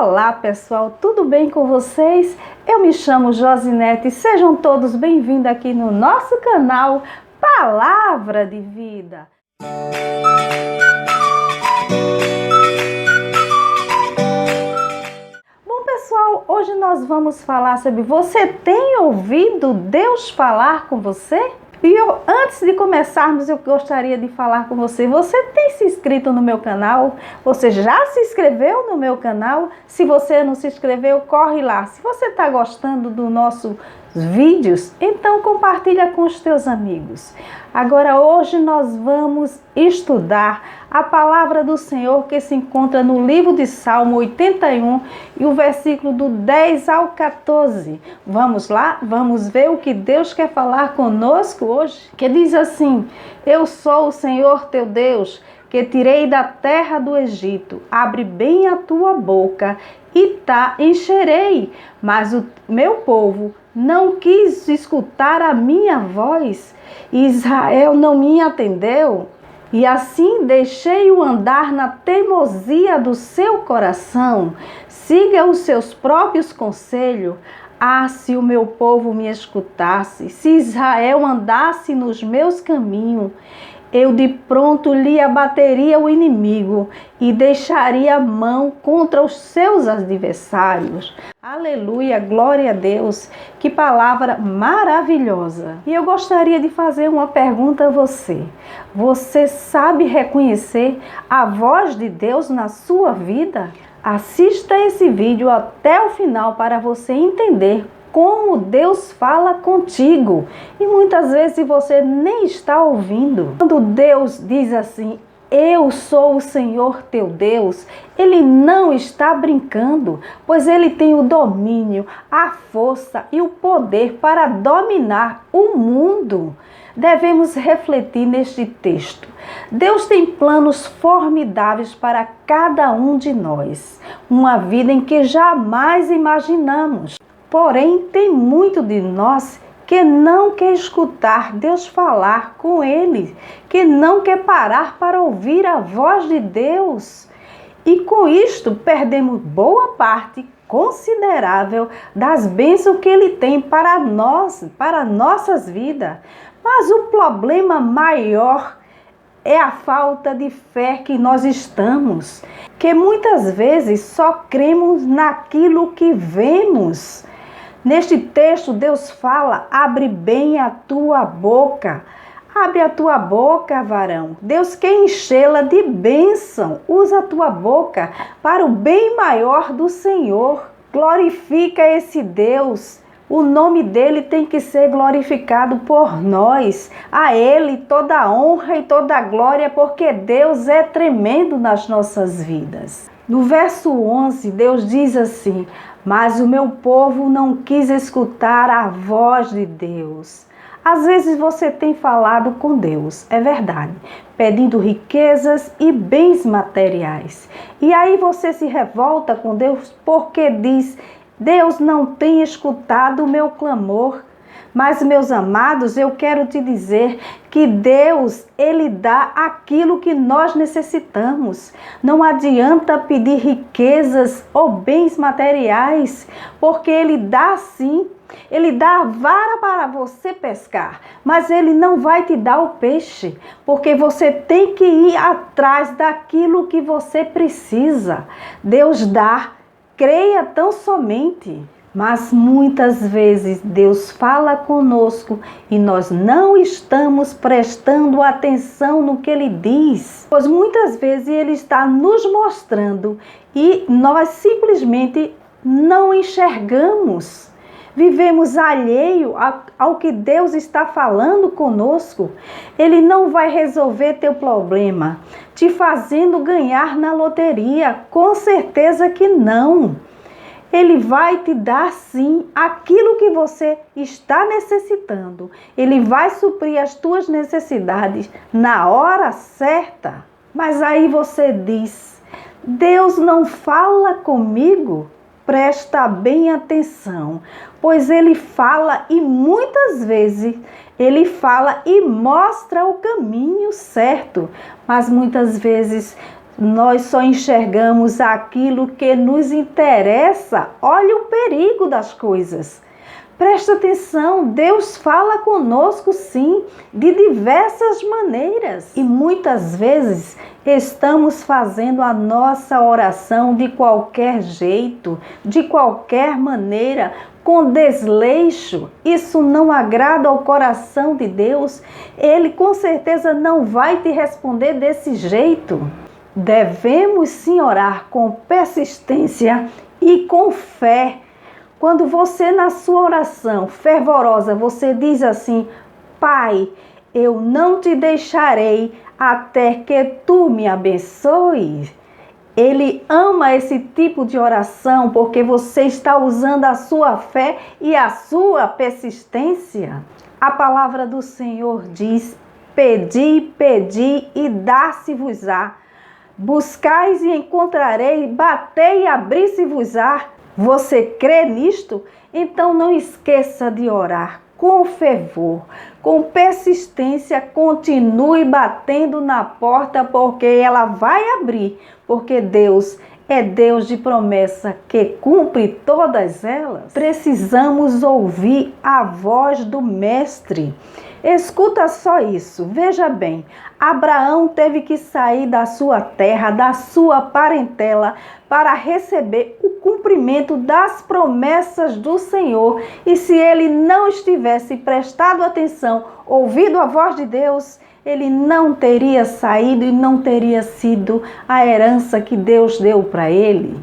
Olá pessoal, tudo bem com vocês? Eu me chamo Josinete e sejam todos bem-vindos aqui no nosso canal Palavra de Vida. Bom pessoal, hoje nós vamos falar sobre você tem ouvido Deus falar com você? E antes de começarmos, eu gostaria de falar com você. Você tem se inscrito no meu canal? Você já se inscreveu no meu canal? Se você não se inscreveu, corre lá. Se você está gostando dos nossos vídeos, então compartilha com os teus amigos. Agora, hoje nós vamos estudar a palavra do Senhor que se encontra no livro de Salmo 81 e o versículo do 10 ao 14. Vamos lá? Vamos ver o que Deus quer falar conosco hoje? Que diz assim: Eu sou o Senhor teu Deus, que tirei da terra do Egito. Abre bem a tua boca e encherei. Mas o meu povo não quis escutar a minha voz. Israel não me atendeu. E assim deixei-o andar na teimosia do seu coração. Siga os seus próprios conselhos. Ah, se o meu povo me escutasse, se Israel andasse nos meus caminhos, eu de pronto lhe abateria o inimigo e deixaria a mão contra os seus adversários. Aleluia, glória a Deus, que palavra maravilhosa. E eu gostaria de fazer uma pergunta a você. Você sabe reconhecer a voz de Deus na sua vida? Assista esse vídeo até o final para você entender como Deus fala contigo. E muitas vezes você nem está ouvindo. Quando Deus diz assim: eu sou o Senhor teu Deus, Ele não está brincando, pois Ele tem o domínio, a força e o poder para dominar o mundo. Devemos refletir neste texto. Deus tem planos formidáveis para cada um de nós, uma vida em que jamais imaginamos. Porém, tem muito de nós que não quer escutar Deus falar com ele, que não quer parar para ouvir a voz de Deus. E com isto, perdemos boa parte considerável das bênçãos que ele tem para nós, para nossas vidas. Mas o problema maior é a falta de fé que nós estamos, que muitas vezes só cremos naquilo que vemos. Neste texto, Deus fala: abre bem a tua boca. Abre a tua boca, varão. Deus quer enchê-la de bênção. Usa a tua boca para o bem maior do Senhor. Glorifica esse Deus. O nome dele tem que ser glorificado por nós. A ele toda a honra e toda a glória, porque Deus é tremendo nas nossas vidas. No verso 11, Deus diz assim: mas o meu povo não quis escutar a voz de Deus. Às vezes você tem falado com Deus, é verdade, pedindo riquezas e bens materiais. E aí você se revolta com Deus porque diz: Deus não tem escutado o meu clamor. Mas, meus amados, eu quero te dizer que Deus, Ele dá aquilo que nós necessitamos. Não adianta pedir riquezas ou bens materiais, porque Ele dá sim. Ele dá a vara para você pescar, mas Ele não vai te dar o peixe, porque você tem que ir atrás daquilo que você precisa. Deus dá, creia tão somente. Mas muitas vezes Deus fala conosco e nós não estamos prestando atenção no que Ele diz. Pois muitas vezes Ele está nos mostrando e nós simplesmente não enxergamos. Vivemos alheio ao que Deus está falando conosco. Ele não vai resolver teu problema te fazendo ganhar na loteria. Com certeza que não. Ele vai te dar sim aquilo que você está necessitando. Ele vai suprir as tuas necessidades na hora certa. Mas aí você diz: Deus não fala comigo? Presta bem atenção, pois Ele fala e muitas vezes Ele fala e mostra o caminho certo. Mas muitas vezes nós só enxergamos aquilo que nos interessa. Olha o perigo das coisas. Presta atenção, Deus fala conosco sim, de diversas maneiras. E muitas vezes estamos fazendo a nossa oração de qualquer jeito, de qualquer maneira, com desleixo. Isso não agrada ao coração de Deus. Ele com certeza não vai te responder desse jeito. Devemos sim orar com persistência e com fé. Quando você, na sua oração fervorosa, você diz assim: Pai, eu não te deixarei até que tu me abençoes. Ele ama esse tipo de oração porque você está usando a sua fé e a sua persistência. A palavra do Senhor diz: pedi, pedi e dar-se-vos-á. Buscais e encontrarei, batei e abri-se-vos-á. Você crê nisto? Então não esqueça de orar com fervor, com persistência. Continue batendo na porta, porque ela vai abrir, porque Deus é Deus de promessa que cumpre todas elas. Precisamos ouvir a voz do Mestre. Escuta só isso, veja bem, Abraão teve que sair da sua terra, da sua parentela, para receber o cumprimento das promessas do Senhor. E se ele não estivesse prestado atenção, ouvido a voz de Deus, ele não teria saído e não teria sido a herança que Deus deu para ele.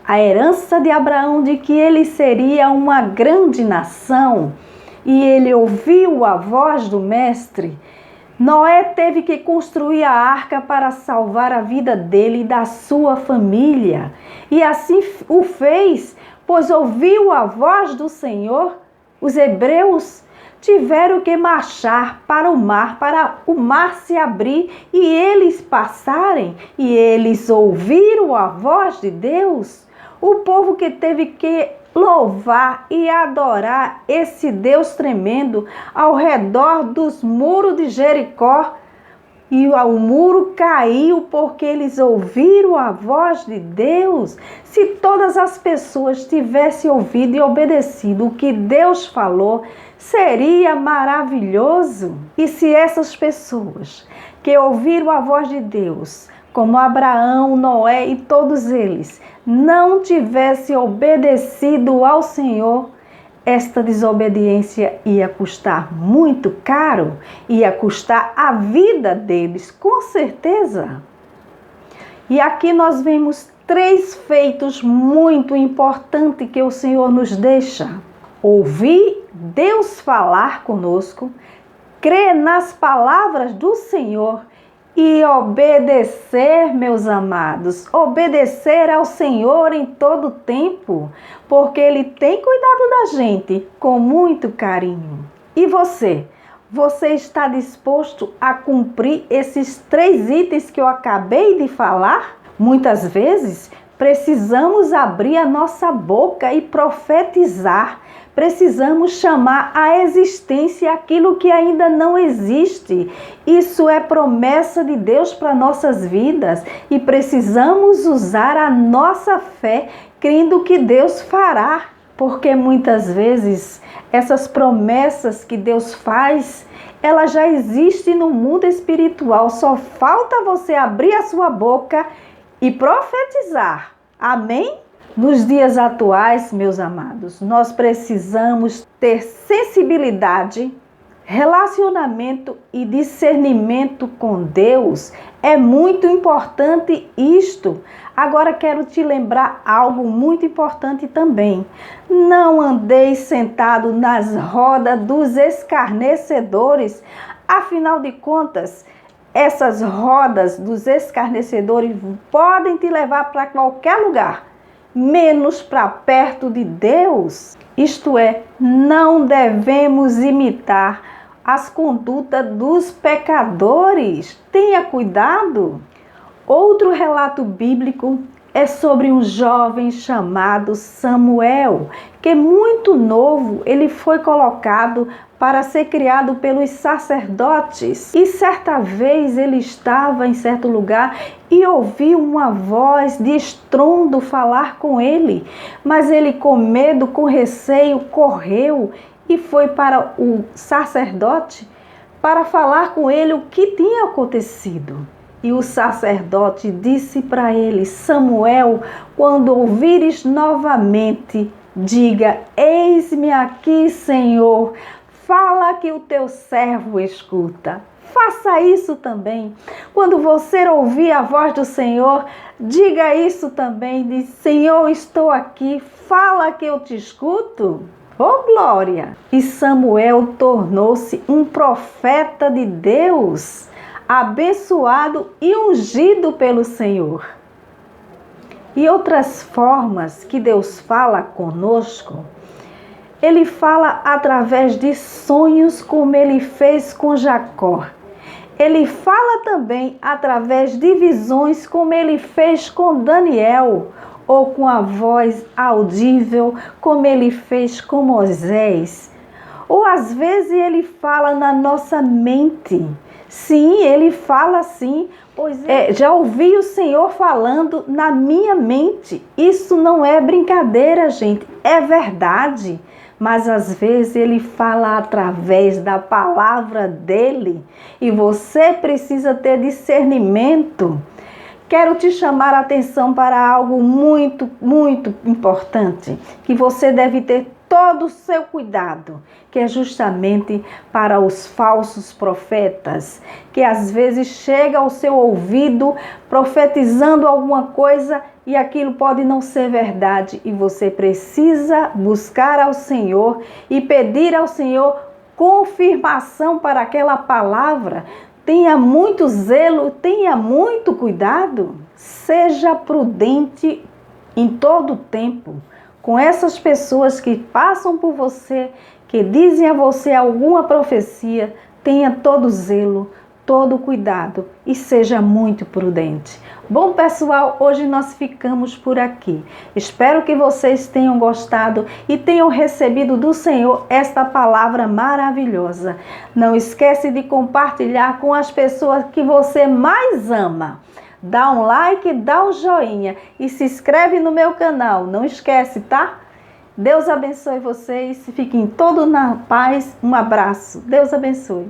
A herança de Abraão de que ele seria uma grande nação. E ele ouviu a voz do Mestre. Noé teve que construir a arca para salvar a vida dele e da sua família. E assim o fez, pois ouviu a voz do Senhor. Os hebreus tiveram que marchar para o mar se abrir e eles passarem. E eles ouviram a voz de Deus. O povo que teve que louvar e adorar esse Deus tremendo ao redor dos muros de Jericó. E o muro caiu porque eles ouviram a voz de Deus. Se todas as pessoas tivessem ouvido e obedecido o que Deus falou, seria maravilhoso. E se essas pessoas que ouviram a voz de Deus, como Abraão, Noé e todos eles, não tivessem obedecido ao Senhor, esta desobediência ia custar muito caro, ia custar a vida deles, com certeza. E aqui nós vemos 3 feitos muito importantes que o Senhor nos deixa: ouvir Deus falar conosco, crer nas palavras do Senhor e obedecer, meus amados. Obedecer ao Senhor em todo tempo, porque Ele tem cuidado da gente com muito carinho. E você? Você está disposto a cumprir esses 3 itens que eu acabei de falar? Muitas vezes precisamos abrir a nossa boca e profetizar. Precisamos chamar à existência aquilo que ainda não existe. Isso é promessa de Deus para nossas vidas e precisamos usar a nossa fé crendo que Deus fará. Porque muitas vezes essas promessas que Deus faz, elas já existem no mundo espiritual. Só falta você abrir a sua boca e profetizar. Amém? Nos dias atuais, meus amados, nós precisamos ter sensibilidade, relacionamento e discernimento com Deus. É muito importante isto. Agora quero te lembrar algo muito importante também. Não andeis sentado nas rodas dos escarnecedores. Afinal de contas, essas rodas dos escarnecedores podem te levar para qualquer lugar, menos para perto de Deus. Isto é, não devemos imitar as condutas dos pecadores. Tenha cuidado. Outro relato bíblico é sobre um jovem chamado Samuel, que muito novo ele foi colocado para ser criado pelos sacerdotes. E certa vez ele estava em certo lugar e ouviu uma voz de estrondo falar com ele. Mas ele, com medo, com receio, correu e foi para o sacerdote para falar com ele o que tinha acontecido. E o sacerdote disse para ele: Samuel, quando ouvires novamente, diga: eis-me aqui, Senhor, fala que o teu servo escuta. Faça isso também. Quando você ouvir a voz do Senhor, diga isso também. Diz: Senhor, estou aqui, fala que eu te escuto. Oh, glória! E Samuel tornou-se um profeta de Deus, abençoado e ungido pelo Senhor. E outras formas que Deus fala conosco, Ele fala através de sonhos, como Ele fez com Jacó. Ele fala também através de visões, como Ele fez com Daniel, ou com a voz audível, como Ele fez com Moisés. Ou às vezes Ele fala na nossa mente. Sim, Ele fala assim. Já ouvi o Senhor falando na minha mente. Isso não é brincadeira, gente. É verdade. Mas às vezes Ele fala através da palavra dEle. E você precisa ter discernimento. Quero te chamar a atenção para algo muito, muito importante. Que você deve ter todo o seu cuidado, que é justamente para os falsos profetas, que às vezes chega ao seu ouvido profetizando alguma coisa e aquilo pode não ser verdade, e você precisa buscar ao Senhor e pedir ao Senhor confirmação para aquela palavra. Tenha muito zelo, tenha muito cuidado, seja prudente em todo o tempo com essas pessoas que passam por você, que dizem a você alguma profecia. Tenha todo zelo, todo cuidado e seja muito prudente. Bom, pessoal, hoje nós ficamos por aqui. Espero que vocês tenham gostado e tenham recebido do Senhor esta palavra maravilhosa. Não esquece de compartilhar com as pessoas que você mais ama. Dá um like, dá um joinha e se inscreve no meu canal. Não esquece, tá? Deus abençoe vocês. Fiquem todos na paz. Um abraço. Deus abençoe.